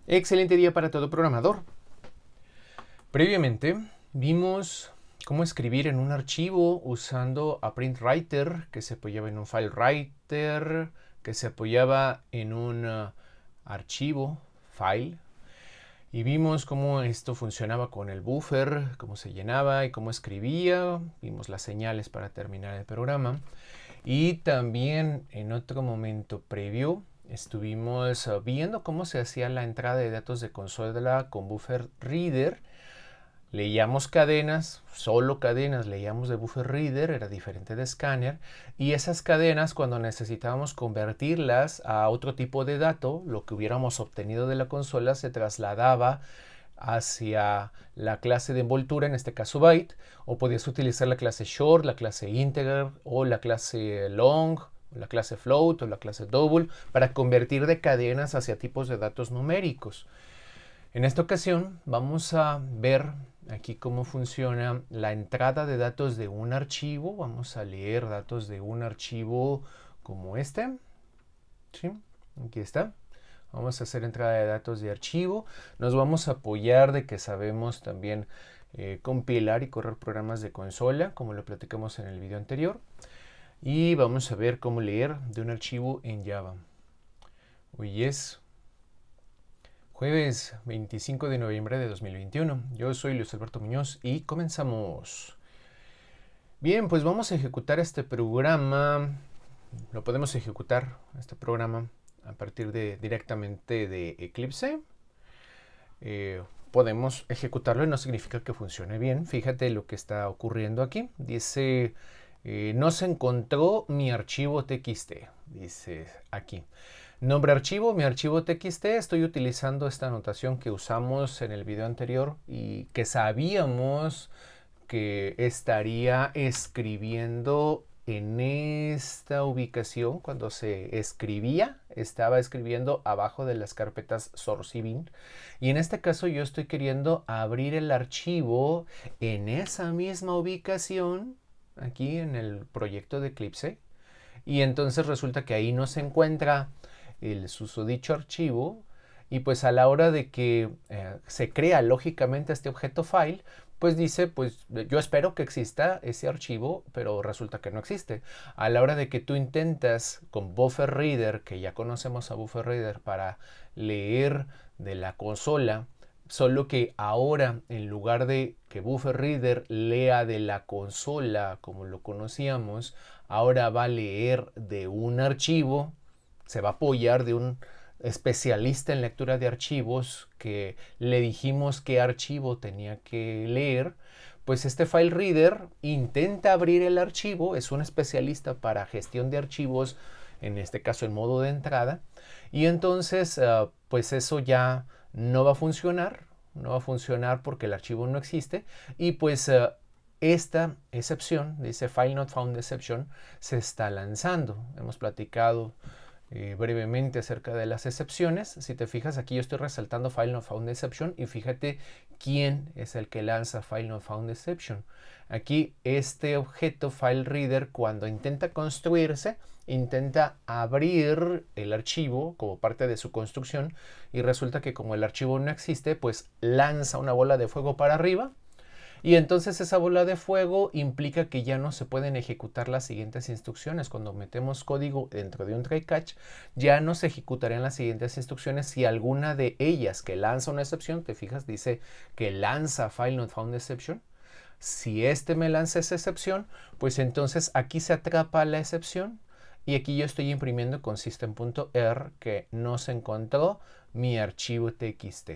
Excelente día para todo programador. Previamente vimos cómo escribir en un archivo usando a PrintWriter, que se apoyaba en un FileWriter, que se apoyaba en un archivo, file. Y vimos cómo esto funcionaba con el buffer, cómo se llenaba y cómo escribía. Vimos las señales para terminar el programa. Y también en otro momento previo estuvimos viendo cómo se hacía la entrada de datos de consola con Buffer Reader. Leíamos cadenas, solo cadenas, leíamos de Buffer Reader, era diferente de Scanner. Y esas cadenas, cuando necesitábamos convertirlas a otro tipo de dato, lo que hubiéramos obtenido de la consola se trasladaba hacia la clase de envoltura, en este caso byte, o podías utilizar la clase short, la clase integer, o la clase long, o la clase float, o la clase double, para convertir de cadenas hacia tipos de datos numéricos. En esta ocasión vamos a ver aquí cómo funciona la entrada de datos de un archivo. Vamos a leer datos de un archivo como este. ¿Sí? Aquí está. Vamos a hacer entrada de datos de archivo. Nos vamos a apoyar de que sabemos también compilar y correr programas de consola, como lo platicamos en el video anterior. Y vamos a ver cómo leer de un archivo en Java. Hoy es jueves 25 de noviembre de 2021. Yo soy Luis Alberto Muñoz y comenzamos. Bien, pues vamos a ejecutar este programa. Lo podemos ejecutar, este programa, a partir directamente de Eclipse. Podemos ejecutarlo y no significa que funcione bien. Fíjate lo que está ocurriendo aquí. Dice, no se encontró mi archivo TXT. Dice aquí. Nombre archivo, mi archivo TXT. Estoy utilizando esta anotación que usamos en el video anterior y que sabíamos que estaría escribiendo en esta ubicación. Cuando se escribía, estaba escribiendo abajo de las carpetas source y bin. Y en este caso yo estoy queriendo abrir el archivo en esa misma ubicación, aquí en el proyecto de Eclipse. Y entonces resulta que ahí no se encuentra el susodicho archivo, y pues a la hora de que se crea lógicamente este objeto file, pues dice, pues yo espero que exista ese archivo, pero resulta que no existe. A la hora de que tú intentas con Buffer Reader, que ya conocemos a Buffer Reader para leer de la consola, solo que ahora en lugar de que Buffer Reader lea de la consola como lo conocíamos, ahora va a leer de un archivo. Se va a apoyar de un especialista en lectura de archivos que le dijimos qué archivo tenía que leer. Pues este file reader intenta abrir el archivo, es un especialista para gestión de archivos, en este caso en modo de entrada, y entonces pues eso ya no va a funcionar porque el archivo no existe, y pues esta excepción, dice File Not Found Exception, se está lanzando. Hemos platicado brevemente acerca de las excepciones. Si te fijas, aquí yo estoy resaltando File Not Found Exception, y fíjate quién es el que lanza File Not Found Exception. Aquí este objeto File Reader, cuando intenta construirse, intenta abrir el archivo como parte de su construcción, y resulta que como el archivo no existe, pues lanza una bola de fuego para arriba. Y entonces esa bola de fuego implica que ya no se pueden ejecutar las siguientes instrucciones. Cuando metemos código dentro de un try catch, ya no se ejecutarían las siguientes instrucciones si alguna de ellas que lanza una excepción, te fijas, dice que lanza File Not Found Exception. Si este me lanza esa excepción, pues entonces aquí se atrapa la excepción, y aquí yo estoy imprimiendo con system.err que no se encontró mi archivo txt.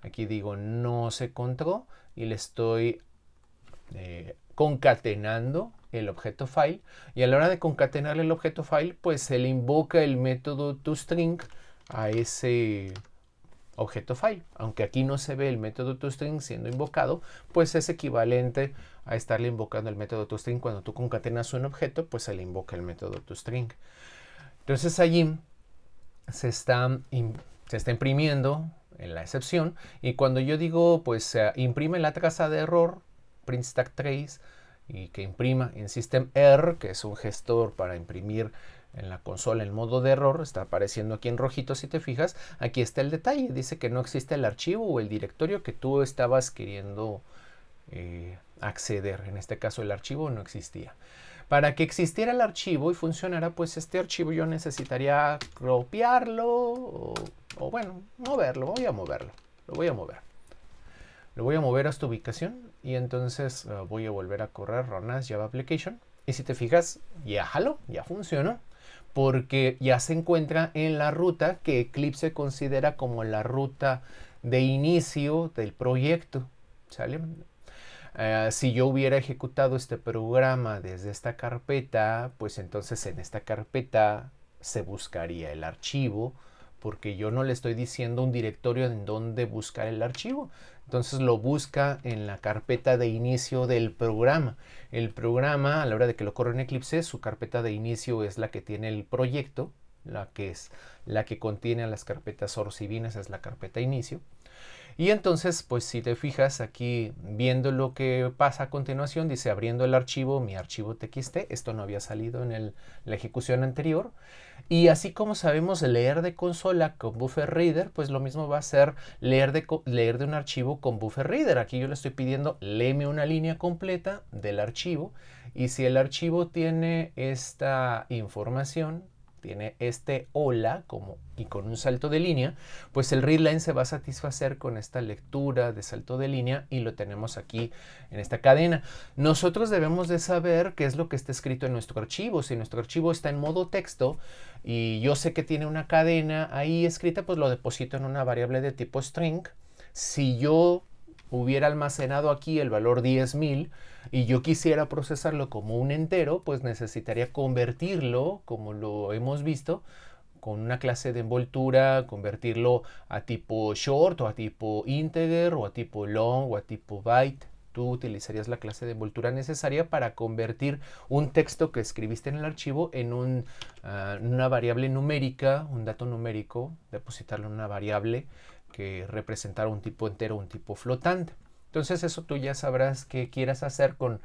Aquí digo no se encontró y le estoy concatenando el objeto file, y a la hora de concatenar el objeto file, pues se le invoca el método toString a ese objeto file. Aunque aquí no se ve el método toString siendo invocado, pues es equivalente a estarle invocando el método toString. Cuando tú concatenas un objeto, pues se le invoca el método toString. Entonces allí se está imprimiendo en la excepción, y cuando yo digo pues imprime la traza de error, print stack trace, y que imprima en system error, que es un gestor para imprimir en la consola en modo de error, está apareciendo aquí en rojito si te fijas, aquí está el detalle, dice que no existe el archivo o el directorio que tú estabas queriendo acceder, en este caso el archivo no existía. Para que existiera el archivo y funcionara, pues este archivo yo necesitaría copiarlo o bueno, moverlo, lo voy a mover a esta ubicación y entonces voy a volver a correr run as Java Application y si te fijas, ya jaló, ya funcionó, porque ya se encuentra en la ruta que Eclipse considera como la ruta de inicio del proyecto, ¿sale? Si yo hubiera ejecutado este programa desde esta carpeta, pues entonces en esta carpeta se buscaría el archivo, porque yo no le estoy diciendo un directorio en donde buscar el archivo. Entonces lo busca en la carpeta de inicio del programa. El programa, a la hora de que lo corre en Eclipse, su carpeta de inicio es la que tiene el proyecto, la que contiene a las carpetas source y bin, esa es la carpeta inicio. Y entonces, pues si te fijas aquí, viendo lo que pasa a continuación, dice abriendo el archivo, mi archivo txt, esto no había salido en la ejecución anterior. Y así como sabemos leer de consola con BufferReader, pues lo mismo va a ser leer de un archivo con BufferReader. Aquí yo le estoy pidiendo, léeme una línea completa del archivo. Y si el archivo tiene esta información, tiene este hola y con un salto de línea, pues el readline se va a satisfacer con esta lectura de salto de línea y lo tenemos aquí en esta cadena. Nosotros debemos de saber qué es lo que está escrito en nuestro archivo. Si nuestro archivo está en modo texto y yo sé que tiene una cadena ahí escrita, pues lo deposito en una variable de tipo string. Si yo hubiera almacenado aquí el valor 10,000 y yo quisiera procesarlo como un entero, pues necesitaría convertirlo, como lo hemos visto, con una clase de envoltura, convertirlo a tipo short o a tipo integer o a tipo long o a tipo byte. Tú utilizarías la clase de envoltura necesaria para convertir un texto que escribiste en el archivo en una variable numérica, un dato numérico, depositarlo en una variable que representara un tipo entero o un tipo flotante. Entonces eso tú ya sabrás qué quieras hacer con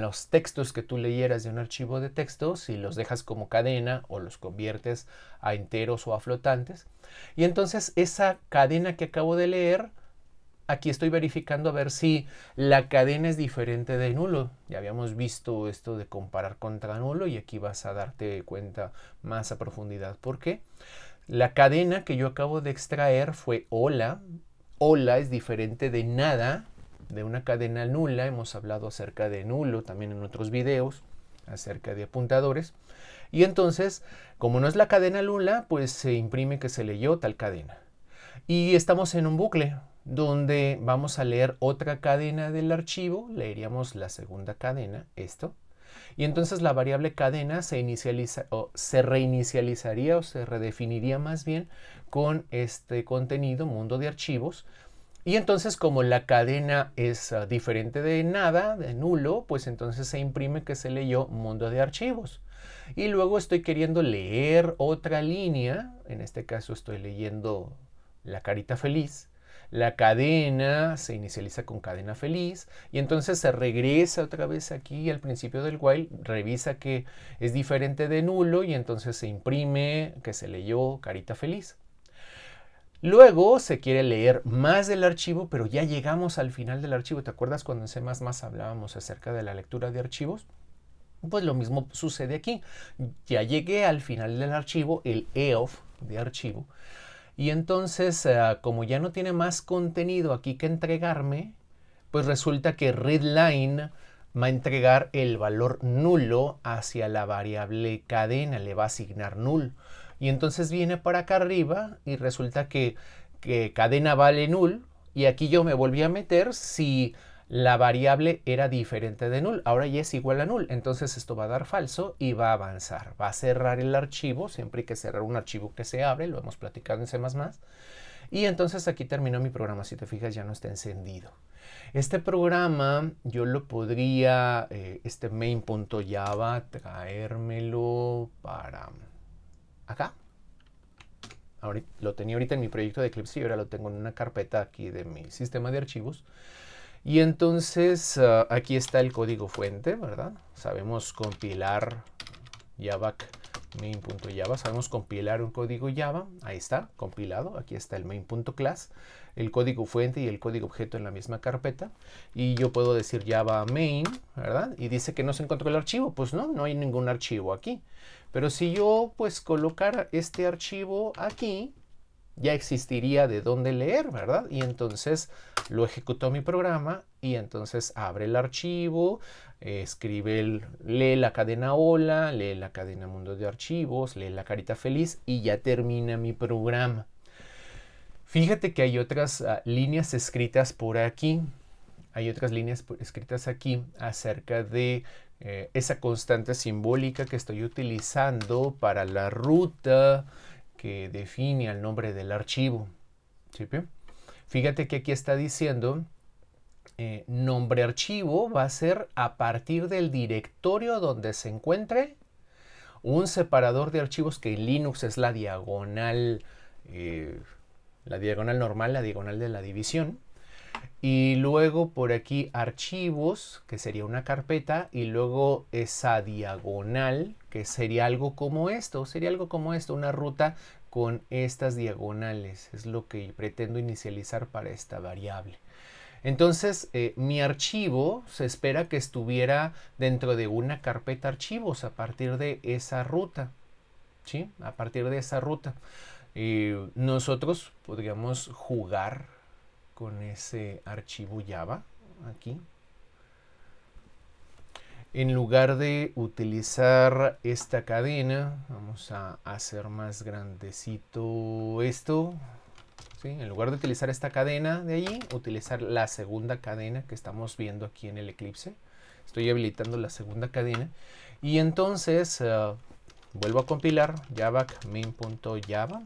los textos que tú leyeras de un archivo de texto, si los dejas como cadena o los conviertes a enteros o a flotantes. Y entonces esa cadena que acabo de leer, aquí estoy verificando a ver si la cadena es diferente de nulo. Ya habíamos visto esto de comparar contra nulo y aquí vas a darte cuenta más a profundidad. ¿Por qué? La cadena que yo acabo de extraer fue hola. Hola es diferente de nada, de una cadena nula. Hemos hablado acerca de nulo también en otros videos, acerca de apuntadores. Y entonces, como no es la cadena nula, pues se imprime que se leyó tal cadena. Y estamos en un bucle donde vamos a leer otra cadena del archivo. Leeríamos la segunda cadena, esto. Y entonces la variable cadena se reinicializaría o se redefiniría más bien con este contenido, mundo de archivos. Y entonces como la cadena es diferente de nada, de nulo, pues entonces se imprime que se leyó mundo de archivos. Y luego estoy queriendo leer otra línea, en este caso estoy leyendo la carita feliz. La cadena se inicializa con cadena feliz y entonces se regresa otra vez aquí al principio del while, revisa que es diferente de nulo y entonces se imprime que se leyó carita feliz. Luego se quiere leer más del archivo, pero ya llegamos al final del archivo. ¿Te acuerdas cuando en C++ hablábamos acerca de la lectura de archivos? Pues lo mismo sucede aquí. Ya llegué al final del archivo, el EOF de archivo. Y entonces, como ya no tiene más contenido aquí que entregarme, pues resulta que readline va a entregar el valor nulo hacia la variable cadena, le va a asignar null. Y entonces viene para acá arriba y resulta que cadena vale null. Y aquí yo me volví a meter si la variable era diferente de null. Ahora ya es igual a null. Entonces esto va a dar falso y va a avanzar. Va a cerrar el archivo. Siempre hay que cerrar un archivo que se abre. Lo hemos platicado en C++. Y entonces aquí terminó mi programa. Si te fijas, ya no está encendido. Este programa yo lo podría, este main.java, traérmelo para acá. Ahorita, lo tenía ahorita en mi proyecto de Eclipse y ahora lo tengo en una carpeta aquí de mi sistema de archivos. Y entonces aquí está el código fuente, ¿verdad? Sabemos compilar main.java. Sabemos compilar un código Java. Ahí está, compilado. Aquí está el main.class, el código fuente y el código objeto en la misma carpeta. Y yo puedo decir Java main, ¿verdad? Y dice que no se encontró el archivo. Pues no, no hay ningún archivo aquí. Pero si yo pues colocara este archivo aquí, ya existiría de dónde leer, ¿verdad? Y entonces lo ejecutó mi programa y entonces abre el archivo, lee la cadena hola, lee la cadena mundo de archivos, lee la carita feliz y ya termina mi programa. Fíjate que hay otras líneas escritas por aquí. Hay otras líneas escritas aquí acerca de esa constante simbólica que estoy utilizando para la ruta que define el nombre del archivo. ¿Sí? Fíjate que aquí está diciendo nombre archivo va a ser a partir del directorio donde se encuentre un separador de archivos, que en Linux es la diagonal normal, la diagonal de la división. Y luego por aquí archivos, que sería una carpeta, y luego esa diagonal, que sería algo como esto, una ruta con estas diagonales. Es lo que pretendo inicializar para esta variable. Entonces, mi archivo se espera que estuviera dentro de una carpeta archivos a partir de esa ruta. ¿Sí? A partir de esa ruta. Nosotros podríamos jugar con ese archivo Java aquí. En lugar de utilizar esta cadena, vamos a hacer más grandecito esto. ¿Sí? En lugar de utilizar esta cadena de allí, utilizar la segunda cadena que estamos viendo aquí en el Eclipse. Estoy habilitando la segunda cadena. Y entonces vuelvo a compilar java main.java.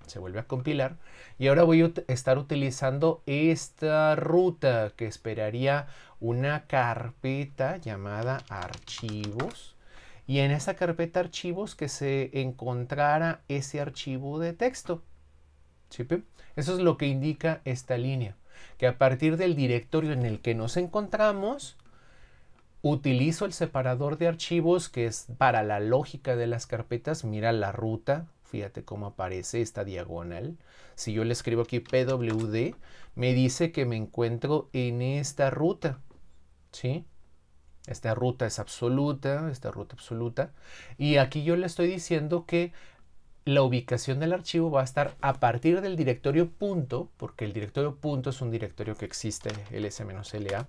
Se vuelve a compilar y ahora voy a estar utilizando esta ruta que esperaría una carpeta llamada archivos, y en esa carpeta archivos que se encontrara ese archivo de texto. ¿Sí? Eso es lo que indica esta línea, que a partir del directorio en el que nos encontramos, utilizo el separador de archivos, que es para la lógica de las carpetas. Mira la ruta. Fíjate cómo aparece esta diagonal. Si yo le escribo aquí pwd, me dice que me encuentro en esta ruta. ¿Sí? Esta ruta es absoluta, Y aquí yo le estoy diciendo que la ubicación del archivo va a estar a partir del directorio punto, porque el directorio punto es un directorio que existe, ls-la.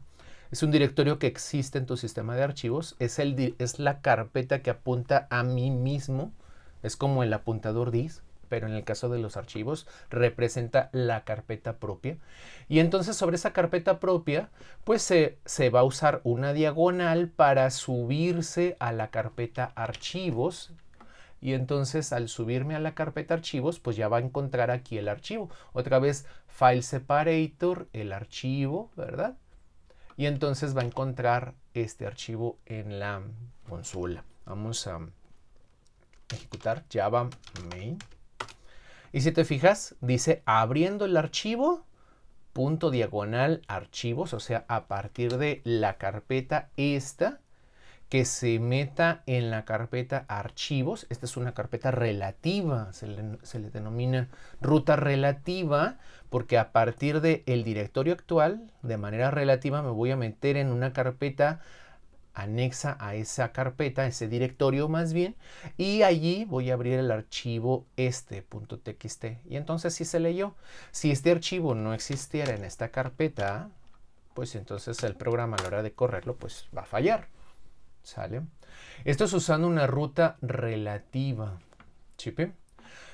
Es un directorio que existe en tu sistema de archivos. Es la carpeta que apunta a mí mismo. Es como el apuntador dis, pero en el caso de los archivos representa la carpeta propia. Y entonces sobre esa carpeta propia, pues se va a usar una diagonal para subirse a la carpeta archivos. Y entonces al subirme a la carpeta archivos, pues ya va a encontrar aquí el archivo. Otra vez file separator, el archivo, ¿verdad? Y entonces va a encontrar este archivo en la consola. Vamos a ejecutar java main. Y si te fijas, dice abriendo el archivo, punto diagonal archivos, o sea, a partir de la carpeta esta, que se meta en la carpeta archivos. Esta es una carpeta relativa, se le denomina ruta relativa, porque a partir del directorio actual, de manera relativa, me voy a meter en una carpeta anexa a esa carpeta, ese directorio más bien, y allí voy a abrir el archivo .txt, y entonces sí se leyó. Si este archivo no existiera en esta carpeta, pues entonces el programa a la hora de correrlo pues va a fallar. ¿Sale? Esto es usando una ruta relativa. ¿Sí?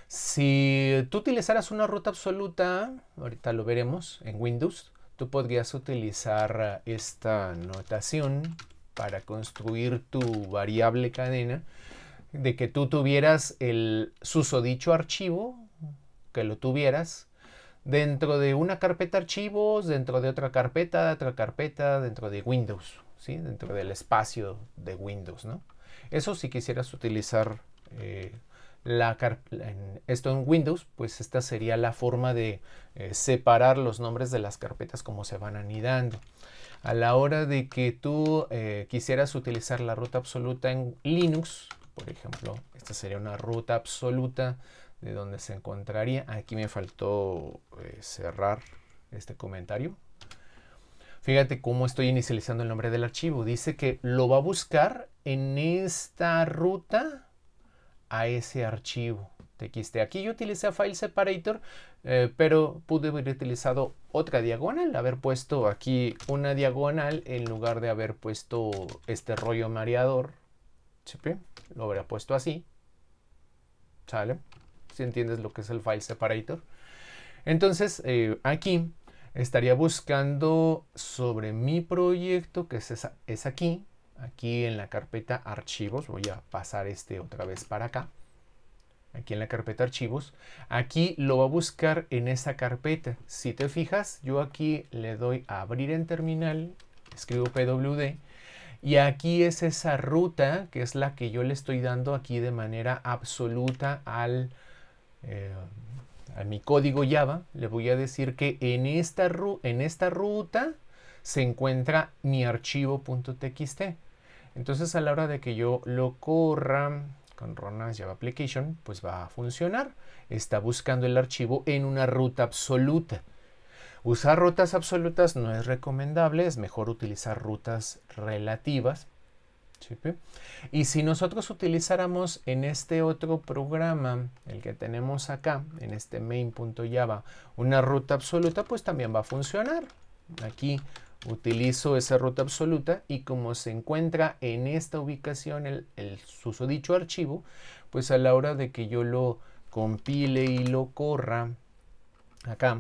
Si tú utilizaras una ruta absoluta, ahorita lo veremos en Windows, tú podrías utilizar esta notación para construir tu variable cadena, de que tú tuvieras el susodicho archivo, que lo tuvieras dentro de una carpeta archivos, dentro de otra carpeta, dentro de Windows, ¿sí? Dentro del espacio de Windows, ¿no? Eso si quisieras utilizar esto en Windows, pues esta sería la forma de separar los nombres de las carpetas como se van anidando. A la hora de que tú quisieras utilizar la ruta absoluta en Linux, Por ejemplo, esta sería una ruta absoluta de donde se encontraría. Aquí me faltó cerrar este comentario. Fíjate cómo estoy inicializando el nombre del archivo. Dice que lo va a buscar en esta ruta a ese archivo txt. Aquí yo utilicé file separator, pero pude haber utilizado otra diagonal, haber puesto aquí una diagonal en lugar de haber puesto este rollo mareador. ¿Sí? Lo habría puesto así. ¿Sale? Si entiendes lo que es el file separator. Entonces, aquí estaría buscando sobre mi proyecto, que es aquí en la carpeta archivos. Voy a pasar otra vez para acá. Aquí en la carpeta archivos. Aquí lo va a buscar en esa carpeta. Si te fijas, yo aquí le doy a abrir en terminal, escribo pwd, y aquí es esa ruta que es la que yo le estoy dando aquí de manera absoluta a mi código Java. Le voy a decir que en esta ruta se encuentra mi archivo.txt. Entonces a la hora de que yo lo corra con Ronas Java Application, pues va a funcionar. Está buscando el archivo en una ruta absoluta. Usar rutas absolutas no es recomendable, es mejor utilizar rutas relativas. ¿Sí? Y si nosotros utilizáramos en este otro programa, el que tenemos acá, en este main.java, una ruta absoluta, pues también va a funcionar. Aquí utilizo esa ruta absoluta y como se encuentra en esta ubicación el susodicho archivo, pues a la hora de que yo lo compile y lo corra, acá,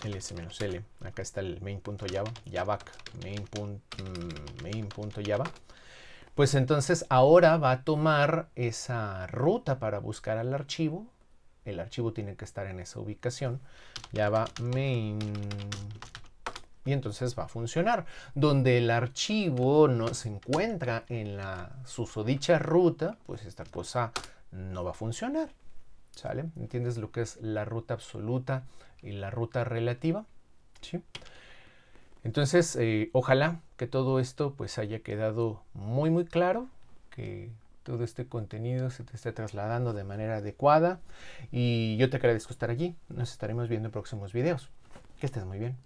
ls-l, acá está el main.java, javac, main.java, pues entonces ahora va a tomar esa ruta para buscar al archivo. El archivo tiene que estar en esa ubicación, java main, y entonces va a funcionar. Donde el archivo no se encuentra en la susodicha ruta, pues esta cosa no va a funcionar. ¿Sale? ¿Entiendes lo que es la ruta absoluta y la ruta relativa? ¿Sí? Entonces, ojalá que todo esto pues haya quedado muy muy claro, que todo este contenido se te esté trasladando de manera adecuada, y yo te agradezco estar allí. Nos estaremos viendo en próximos videos. Que estés muy bien.